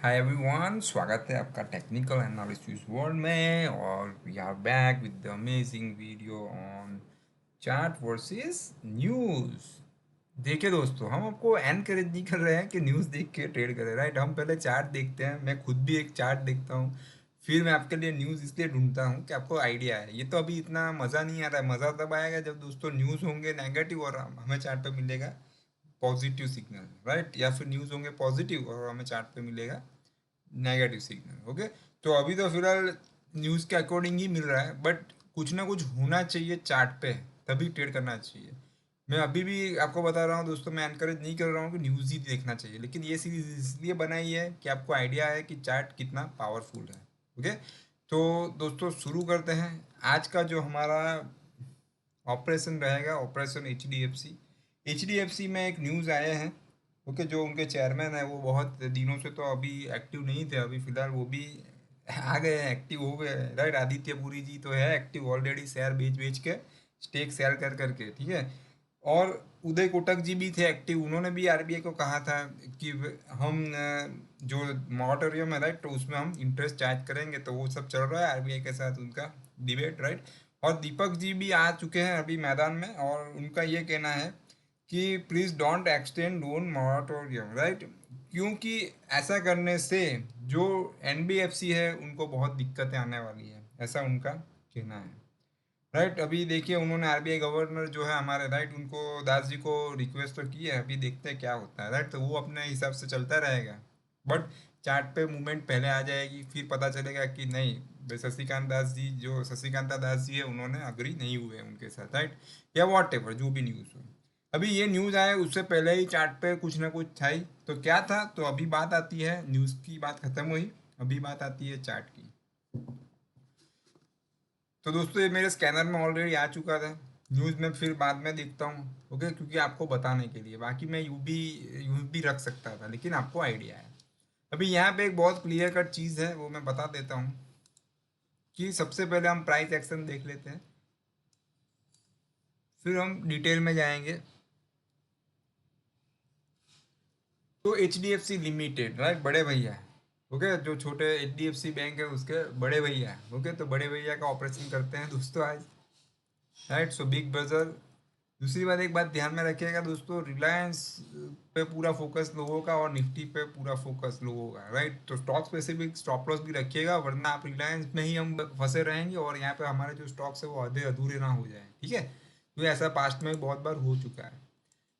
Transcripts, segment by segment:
Hi everyone, स्वागत है आपका टेक्निकल एनालिसिस वर्ल्ड में। और we are back with the amazing video on chart versus news. देखिए दोस्तों, हम आपको एनकरेज नहीं कर रहे हैं कि न्यूज़ देख के ट्रेड करें, राइट। हम पहले चार्ट देखते हैं। मैं खुद भी एक चार्ट देखता हूँ, फिर मैं आपके लिए न्यूज़ इसलिए ढूंढता हूँ कि आपको आइडिया है। ये तो अभी इतना मज़ा नहीं आ रहा है। मज़ा तब आएगा जब दोस्तों न्यूज़ होंगे नेगेटिव और हमें चार्ट पे मिलेगा पॉजिटिव सिग्नल, राइट। या फिर न्यूज़ होंगे पॉजिटिव और हमें चार्ट पे मिलेगा नेगेटिव सिग्नल। ओके, तो अभी तो फिलहाल न्यूज़ के अकॉर्डिंग ही मिल रहा है, बट कुछ ना कुछ होना चाहिए चार्ट पे, तभी ट्रेड करना चाहिए। मैं अभी भी आपको बता रहा हूँ दोस्तों, मैं एनकरेज नहीं कर रहा हूँ कि न्यूज़ ही देखना चाहिए, लेकिन ये सीरीज इसलिए बनाई है कि आपको आइडिया है कि चार्ट कितना पावरफुल है। ओके, तो दोस्तों शुरू करते हैं। आज का जो हमारा ऑपरेशन रहेगा, operation H D F C में एक न्यूज़ आए हैं। ओके, जो उनके चेयरमैन है वो बहुत दिनों से तो अभी एक्टिव नहीं थे, अभी फिलहाल वो भी आ गए हैं, एक्टिव हो गए हैं, राइट। आदित्य पुरी जी तो है एक्टिव ऑलरेडी, शेयर बेच बेच के, स्टेक सेल कर करके, ठीक है। और उदय कोटक जी भी थे एक्टिव, उन्होंने भी आरबीआई को कहा था कि हम जो मॉरेटोरियम है, राइट, तो उसमें हम इंटरेस्ट चार्ज करेंगे। तो वो सब चल रहा है आरबीआई के साथ उनका डिबेट, राइट। और दीपक जी भी आ चुके हैं अभी मैदान में, और उनका ये कहना है कि please don't extend loan moratorium, right. क्योंकि ऐसा करने से जो एनबीएफसी है उनको बहुत दिक्कतें आने वाली है, ऐसा उनका कहना है, राइट। अभी देखिए, उन्होंने आरबीआई गवर्नर जो है हमारे, राइट, उनको दास जी को रिक्वेस्ट तो की है, अभी देखते हैं क्या होता है, राइट। तो वो अपने हिसाब से चलता रहेगा, बट चार्ट पे मूवमेंट पहले आ जाएगी, फिर पता चलेगा कि नहीं, शशिकांत दास जी, जो शशिकांता दास जी है, उन्होंने अग्री नहीं हुए उनके साथ, राइट। या वॉट एवर जो भी न्यूज़ हो। अभी ये न्यूज़ आए उससे पहले ही चार्ट पे कुछ ना कुछ था ही, तो क्या था, तो अभी बात आती है, न्यूज़ की बात खत्म हुई, अभी बात आती है चार्ट की। तो दोस्तों ये मेरे स्कैनर में ऑलरेडी आ चुका था। न्यूज़ में फिर बाद में देखता हूँ, ओके, क्योंकि आपको बताने के लिए, बाकी मैं यूं भी रख सकता था, लेकिन आपको आइडिया है। अभी यहाँ पे एक बहुत क्लियर कट चीज़ है, वो मैं बता देता हूँ कि सबसे पहले हम प्राइस एक्शन देख लेते हैं, फिर हम डिटेल में जाएंगे। तो H D F C limited, right, बड़े भैया, ओके, जो छोटे H D F C bank है उसके बड़े भैया, ओके, तो बड़े भैया का ऑपरेशन करते हैं दोस्तों आज, राइट। So big brother. दूसरी बात, एक बात ध्यान में रखिएगा दोस्तों, रिलायंस पे पूरा फोकस लोगों का और निफ्टी पे पूरा फोकस लोगों का, राइट। तो स्टॉक स्पेसिफिक स्टॉप लॉस भी रखिएगा, वरना आप रिलायंस में ही हम फंसे रहेंगे और यहाँ पे हमारे जो स्टॉक्स है वो आधे अधूरे ना हो जाए, ठीक है। तो ऐसा पास्ट में बहुत बार हो चुका है,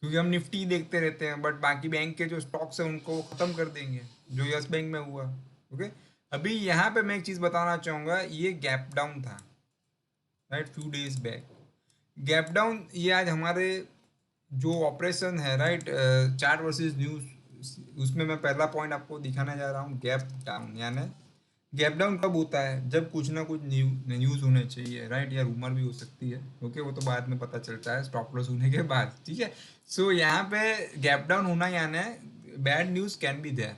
क्योंकि हम निफ्टी देखते रहते हैं, बट बाकी बैंक के जो स्टॉक्स हैं उनको ख़त्म कर देंगे, जो यस बैंक में हुआ। ओके, अभी यहाँ पे मैं एक चीज़ बताना चाहूँगा, ये गैप डाउन था, right, few days back gap down. ये आज हमारे जो ऑपरेशन है, राइट, चार्ट वर्सेस न्यूज़, उसमें मैं पहला पॉइंट आपको दिखाने जा रहा हूँ, गैप डाउन। यानी गैप डाउन कब होता है, जब कुछ ना कुछ न्यूज़ होने चाहिए, राइट, या रूमर भी हो सकती है, ओके, वो तो बाद में पता चलता है स्टॉप लॉस होने के बाद, ठीक है। सो यहाँ पे गैप डाउन होना यानी bad news can be there,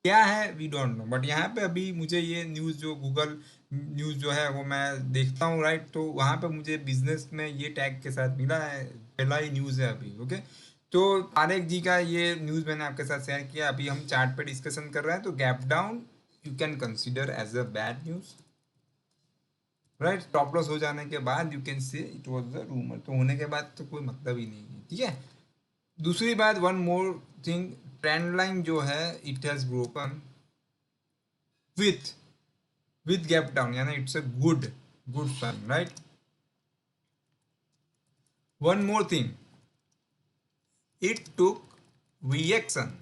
क्या है वी डोंट नो, बट यहाँ पे अभी मुझे ये न्यूज़ जो गूगल न्यूज़ जो है वो मैं देखता हूँ, राइट, तो वहाँ पे मुझे बिजनेस में ये टैग के साथ मिला है, पहला ही न्यूज़ है अभी, ओके। तो तारेक जी का ये न्यूज़ मैंने आपके साथ शेयर किया, अभी हम चार्ट पे डिस्कशन कर रहे हैं। तो gap down you can consider as a bad news, right. Stop loss हो जाने के बाद you can say it was the rumour, तो होने के बाद तो कोई मतलब ही नहीं है, ठीक है। दूसरी बात, one more thing, trend line जो है it has broken with gap down, यानी it's a good sign, right. One more thing, it took reaction,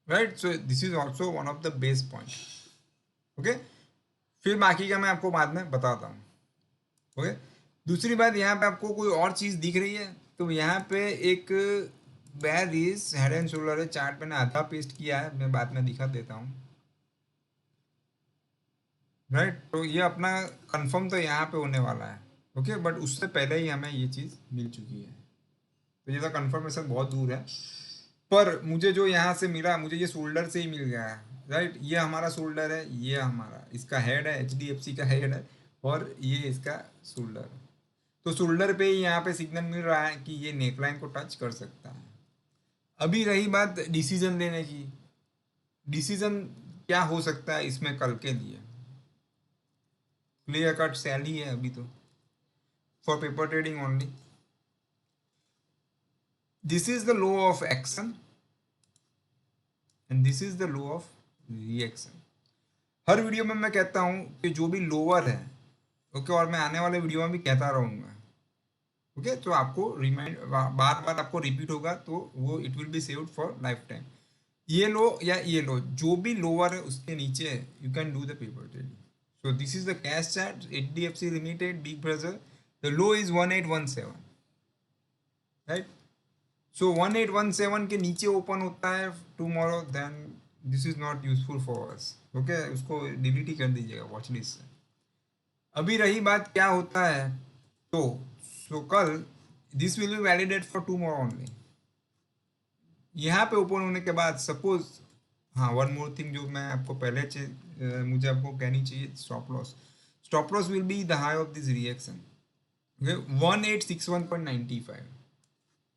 right. So this is also one of the best point, okay. फिर बाकी का मैं आपको बाद में बताता हूँ, ओके। दूसरी बात, यहाँ पे आपको कोई और चीज़ दिख रही है, तो यहाँ पे एक बेयरिश हेड एंड शोल्डर है, चार्ट मैंने आधा पेस्ट किया है, मैं बाद में दिखा देता हूँ, राइट। तो ये अपना कंफर्म तो यहाँ पे होने वाला है, ओके, बट उससे पहले ही हमें ये चीज़ मिल चुकी है, तो ये तो कंफर्मेशन बहुत दूर है। पर मुझे जो यहाँ से मिला, मुझे ये शोल्डर से ही मिल गया है, राइट। ये हमारा शोल्डर है, ये हमारा इसका हेड है, एच डी एफ सी का हेड है, और ये इसका शोल्डर है। तो शोल्डर पे ही यहाँ पे सिग्नल मिल रहा है कि ये नेकलाइन को टच कर सकता है। अभी रही बात डिसीजन लेने की, डिसीजन क्या हो सकता है इसमें कल के लिए, क्लियर कट सेल ही है अभी तो, for paper trading only. This is the law of action and this is the law of reaction. Her video में मैं कहता हूँ कि जो भी लोअर है, ओके, और मैं आने वाले वीडियो में भी कहता रहूँगा, ओके, तो आपको रिमाइंड बार बार आपको रिपीट होगा तो वो it will be saved for life time. ये लो या ये लो, जो भी लोअर है उसके नीचे you can do the paper trading. So this is the cash chart, HDFC limited big brother, the low is 1817, right. So 1817 के नीचे ओपन होता है tomorrow, then this is not useful for us, okay, उसको delete ही कर दीजिएगा watch list से। अभी रही बात क्या होता है, तो सो कल this will be validate for tomorrow only. यहाँ पे ओपन होने के बाद सपोज, हाँ, वन मोर थिंग जो मैं आपको पहले मुझे आपको कहनी चाहिए, stop loss, stop loss will be the high of this reaction, 1861.95,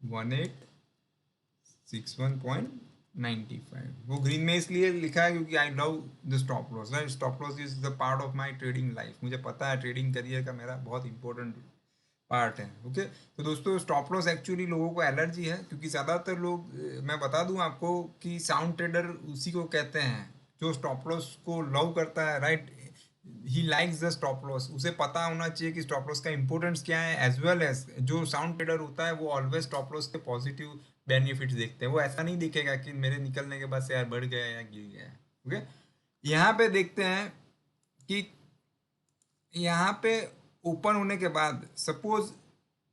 1861.95। वो ग्रीन में इसलिए लिखा है क्योंकि I love the stop loss, right. Stop loss is the part of my trading life, मुझे पता है ट्रेडिंग करियर का मेरा बहुत इंपॉर्टेंट पार्ट है, ओके। तो दोस्तों स्टॉप लॉस एक्चुअली लोगों को एलर्जी है, क्योंकि ज़्यादातर लोग, मैं बता दूं आपको कि साउंड ट्रेडर उसी को कहते हैं जो स्टॉप लॉस को लव करता है, right. He likes the stop loss, उसे पता होना चाहिए कि स्टॉप लॉस का इंपॉर्टेंस क्या है, एज वेल एज जो साउंड ट्रेडर होता है वो ऑलवेज स्टॉप लॉस के पॉजिटिव बेनिफिट्स देखते हैं। वो ऐसा नहीं देखेगा कि मेरे निकलने के बाद शेयर बढ़ गया या गिर गया, ओके। यहाँ पे देखते हैं कि यहाँ पे ओपन होने के बाद suppose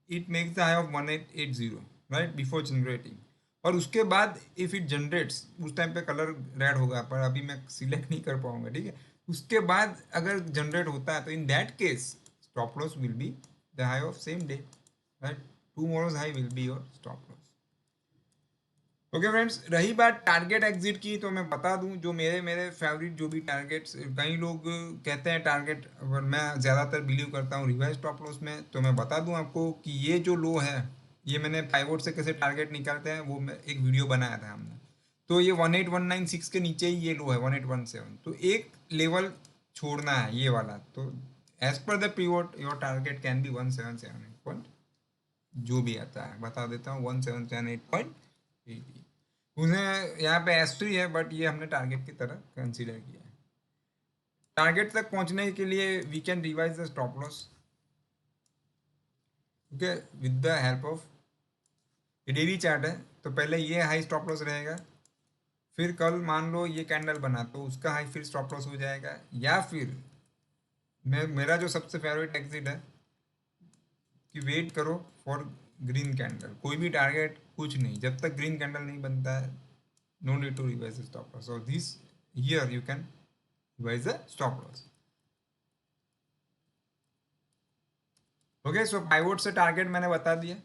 it makes the high of 1880, right, before generating, और उसके बाद इफ इट जनरेट्स, उस टाइम पे कलर रेड होगा पर अभी मैं सिलेक्ट नहीं कर पाऊंगा, ठीक है। उसके बाद अगर जनरेट होता है तो in that case stop loss will be the high of same day, right. Tomorrow's high will be your stop loss, okay friends. रही बात टारगेट एग्जिट की, तो मैं बता दूं जो मेरे मेरे फेवरेट जो भी टारगेट्स, कई लोग कहते हैं टारगेट, पर मैं ज़्यादातर बिलीव करता हूँ रिवर्स स्टॉप लॉस में। तो मैं बता दूं आपको कि ये जो लो है, ये मैंने पाइवोट से कैसे टारगेट निकालते हैं वो मैं एक वीडियो बनाया था हमने। तो ये 18196 के नीचे ही ये लो है 1817, तो एक लेवल छोड़ना है ये वाला। तो as per the pivot your target can be 1778 point, जो भी आता है बता देता हूँ, 1778.80। उन्हें यहाँ पे S3 है, बट ये हमने टारगेट की तरह कंसीडर किया है। टारगेट तक पहुंचने के लिए we can revise the stop loss, okay, with the help of ये डेली चार्ट है। तो पहले ये हाई स्टॉप लॉस रहेगा, फिर कल मान लो ये कैंडल बना तो उसका हाई फिर स्टॉप लॉस हो जाएगा, या फिर मैं मेरा जो सबसे फेवरेट एग्जिट है कि वेट करो फॉर ग्रीन कैंडल, कोई भी टारगेट कुछ नहीं, जब तक ग्रीन कैंडल नहीं बनता है no need to revise the stop loss. So this here you can revise the stop loss. Okay, so pivot से टारगेट मैंने बता दिया,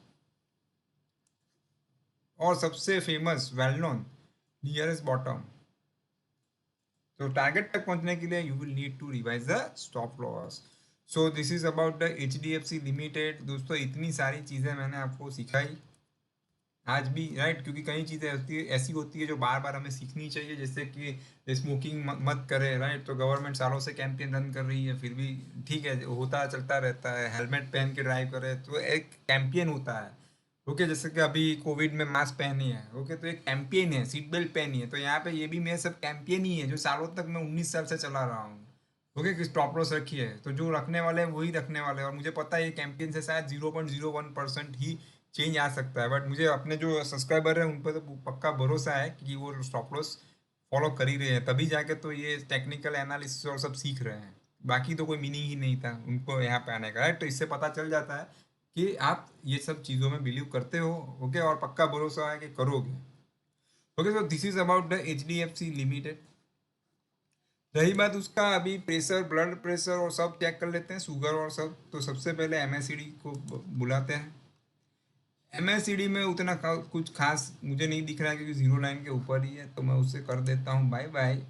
और सबसे famous well known nearest bottom. तो टारगेट तक पहुंचने के लिए you will need to revise the stop loss. So this is about the HDFC limited. दोस्तों इतनी सारी चीज़ें मैंने आपको सिखाई आज भी, राइट, क्योंकि कई चीज़ें ऐसी होती है जो बार बार हमें सीखनी चाहिए, जैसे कि स्मोकिंग मत करे, राइट। तो गवर्नमेंट सालों से कैंपेन रन कर रही है, फिर भी ठीक है, होता चलता रहता है। हेलमेट पहन के ड्राइव करे तो एक कैंपेन होता है, ओके। जैसे कि अभी कोविड में मास्क पहनी है, ओके, तो एक कैंपेन है, सीट बेल्ट पहनी है। तो यहाँ पे ये भी मेरे सब कैंपेन ही है जो सालों तक मैं 19 साल से चला रहा हूँ, ओके। कि स्टॉप लॉस रखी है, तो जो रखने वाले हैं वही रखने वाले हैं, और मुझे पता है ये कैंपेन से शायद 0.01% ही चेंज आ सकता है, बट मुझे अपने जो सब्सक्राइबर हैं उन पर तो पक्का भरोसा है कि वो स्टॉप लॉस फॉलो कर ही रहे हैं, तभी जाके तो ये टेक्निकल एनालिसिस और सब सीख रहे हैं। बाकी तो कोई मीनिंग ही नहीं था उनको यहाँ पे आने का, राइट। तो इससे पता चल जाता है कि आप ये सब चीज़ों में बिलीव करते हो, ओके, और पक्का भरोसा है कि करोगे, okay. So this is about the HDFC limited. रही बात उसका अभी प्रेशर, ब्लड प्रेशर और सब चेक कर लेते हैं, शुगर और सब। तो सबसे पहले MACD को बुलाते हैं। MACD में उतना कुछ खास मुझे नहीं दिख रहा है, क्योंकि जीरो लाइन के ऊपर ही है, तो मैं उससे कर देता हूँ बाय बाय।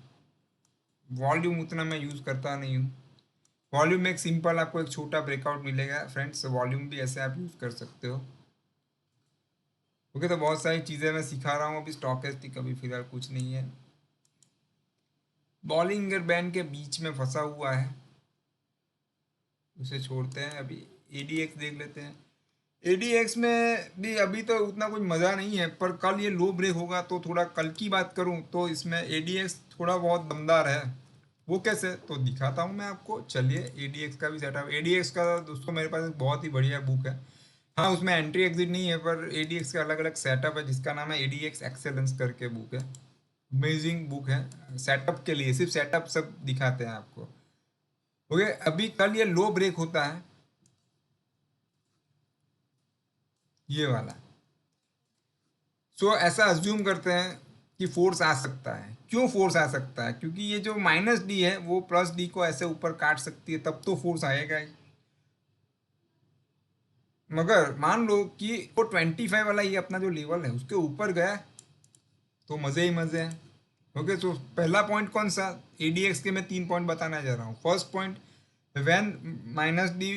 वॉल्यूम उतना मैं यूज़ करता नहीं हूँ। वॉल्यूम में एक सिंपल आपको एक छोटा ब्रेकआउट मिलेगा फ्रेंड्स, वॉल्यूम भी ऐसे आप यूज़ कर सकते हो, ओके, तो बहुत सारी चीज़ें मैं सिखा रहा हूँ अभी। स्टॉकेस्टिक अभी फिलहाल कुछ नहीं है। बॉलिंगर बैंड के बीच में फंसा हुआ है, उसे छोड़ते हैं। अभी एडीएक्स देख लेते हैं। एडीएक्स में भी अभी तो उतना कोई मज़ा नहीं है, पर कल ये लो ब्रेक होगा तो थोड़ा कल की बात करूं तो इसमें एडीएक्स थोड़ा बहुत दमदार है। वो कैसे तो दिखाता हूं मैं आपको। चलिए, एडीएक्स का भी सेटअप। एडीएक्स का दोस्तों मेरे पास एक बहुत ही बढ़िया बुक है। हाँ, उसमें एंट्री एग्जिट नहीं है, पर एडीएक्स का अलग अलग सेटअप है जिसका नाम है एडीएक्स एक्सेलेंस करके बुक है। अमेजिंग बुक है सेटअप के लिए, सिर्फ सेटअप सब दिखाते हैं आपको। ओके, अभी कल ये लो ब्रेक होता है, ये वाला। सो ऐसा अज्यूम करते हैं कि फोर्स आ सकता है। क्यों फोर्स आ सकता है? क्योंकि ये जो माइनस डी है वो प्लस डी को ऐसे ऊपर काट सकती है, तब तो फोर्स आएगा ही। मगर मान लो कि वो 25 वाला ये अपना जो लेवल है उसके ऊपर गया, तो मज़े ही मज़े हैं। ओके, तो पहला पॉइंट कौन सा? एडीएक्स के मैं 3 पॉइंट बताना जा रहा हूँ। First point, when minus D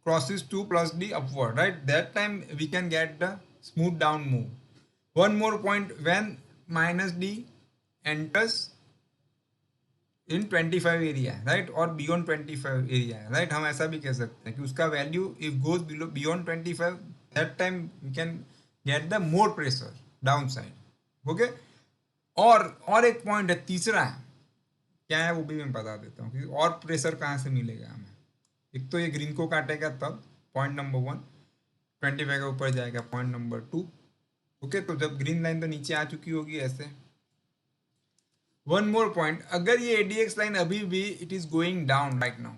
crosses to plus d upward, right? That time we can get the smooth down move. One more point, when minus d enters in 25 area, right, और beyond 25 area, right, हम ऐसा भी कह सकते हैं कि उसका value if goes below beyond 25, that time we can get the more pressure down side. Okay, और एक पॉइंट है तीसरा, क्या है वो भी मैं बता देता हूँ कि और प्रेशर कहाँ से मिलेगा हमें। एक तो ये ग्रीन को काटेगा तब, पॉइंट नंबर 1। 25 के ऊपर जाएगा, पॉइंट नंबर 2। ओके, तो जब ग्रीन लाइन तो नीचे आ चुकी होगी ऐसे। वन मोर पॉइंट, अगर ये एडीएक्स लाइन अभी भी it is going down right now,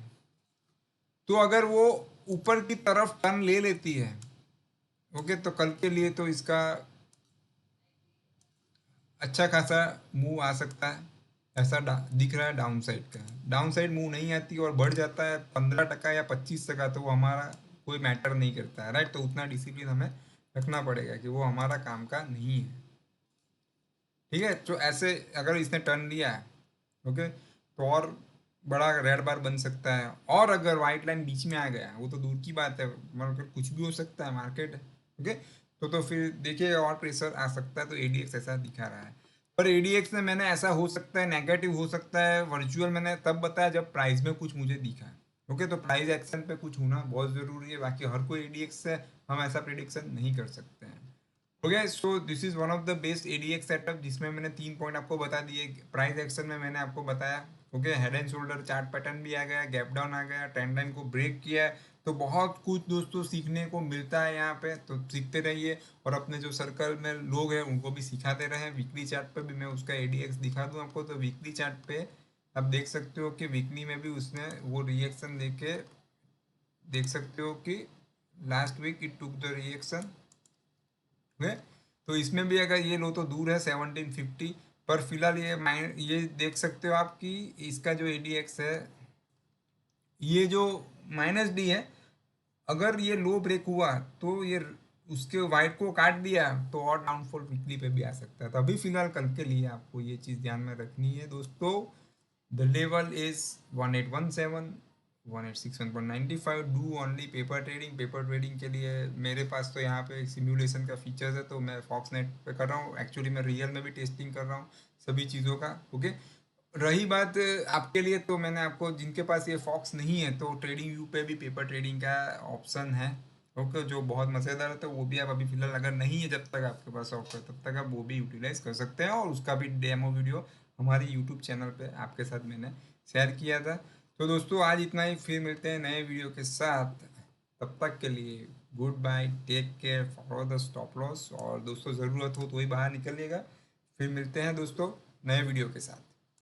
तो अगर वो ऊपर की तरफ टर्न ले लेती है, ओके, तो कल के लिए तो इसका अच्छा खासा मूव आ सकता है। ऐसा दिख रहा है डाउन साइड का। डाउन साइड मूव नहीं आती और बढ़ जाता है 15% या 25%, तो वो हमारा कोई मैटर नहीं करता है, राइट। तो उतना डिसिप्लिन हमें रखना पड़ेगा कि वो हमारा काम का नहीं है। ठीक है, तो ऐसे अगर इसने टर्न लिया है, ओके, तो और बड़ा रेड बार बन सकता है। और अगर वाइट लाइन बीच में आ गया, वो तो दूर की बात है, मतलब कुछ भी हो सकता है, मार्केट है। ओके, तो फिर देखिए और प्रेशर आ सकता है। तो एडीएक्स ऐसा दिखा रहा है। पर एडीएक्स में मैंने ऐसा हो सकता है नेगेटिव हो सकता है वर्चुअल मैंने तब बताया जब प्राइस में कुछ मुझे दिखा। ओके, तो प्राइस एक्शन पे कुछ होना बहुत ज़रूरी है, बाकी हर कोई एडीएक्स से हम ऐसा प्रिडिक्शन नहीं कर सकते हैं। Okay, so this is one of the best ADX setup जिसमें मैंने 3 पॉइंट आपको बता दिए। प्राइस एक्शन में मैंने आपको बताया। Okay, head and shoulder chart pattern भी आ गया, गैप डाउन आ गया, ट्रेंड लाइन को ब्रेक किया है। तो बहुत कुछ दोस्तों सीखने को मिलता है यहाँ पे, तो सीखते रहिए और अपने जो सर्कल में लोग हैं उनको भी सिखाते रहें। वीकली चार्ट पे भी मैं उसका एडीएक्स दिखा दूँ आपको। तो वीकली चार्ट पे आप देख सकते हो कि वीकली में भी उसने वो रिएक्शन लेके देख सकते हो कि last week it took the reaction है। तो इसमें भी अगर ये लो तो दूर है 1750, पर फिलहाल ये देख सकते हो आप कि इसका जो एडीएक्स है, ये जो माइनस डी है, अगर ये लो ब्रेक हुआ तो ये उसके वाइट को काट दिया तो और डाउनफॉल वीकली पे भी आ सकता है। तो अभी फिलहाल कल के लिए आपको ये चीज़ ध्यान में रखनी है दोस्तों। The level is 1817, 1861.95। Do only paper trading. Paper trading के लिए मेरे पास तो यहाँ पे सिमुलेशन का फीचर्स है, तो मैं फॉक्सनेट पे कर रहा हूँ। एक्चुअली मैं रियल में भी टेस्टिंग कर रहा हूँ सभी चीज़ों का। ओके, रही बात आपके लिए, तो मैंने आपको जिनके पास ये फॉक्स नहीं है तो ट्रेडिंग व्यू पे भी पेपर ट्रेडिंग का ऑप्शन है। ओके, जो बहुत मज़ेदार है, तो वो भी आप अभी फिलहाल अगर नहीं है, जब तक आपके पास सॉफ्टवेयर, तब तक आप वो भी यूटिलाइज कर सकते हैं। और उसका भी डेमो वीडियो हमारी यूट्यूब चैनल पे आपके साथ मैंने शेयर किया था। तो दोस्तों आज इतना ही, फिर मिलते हैं नए वीडियो के साथ। तब तक के लिए good bye, take care, follow the stop loss, और दोस्तों ज़रूरत हो तो ही बाहर निकलिएगा। फिर मिलते हैं दोस्तों नए वीडियो के साथ।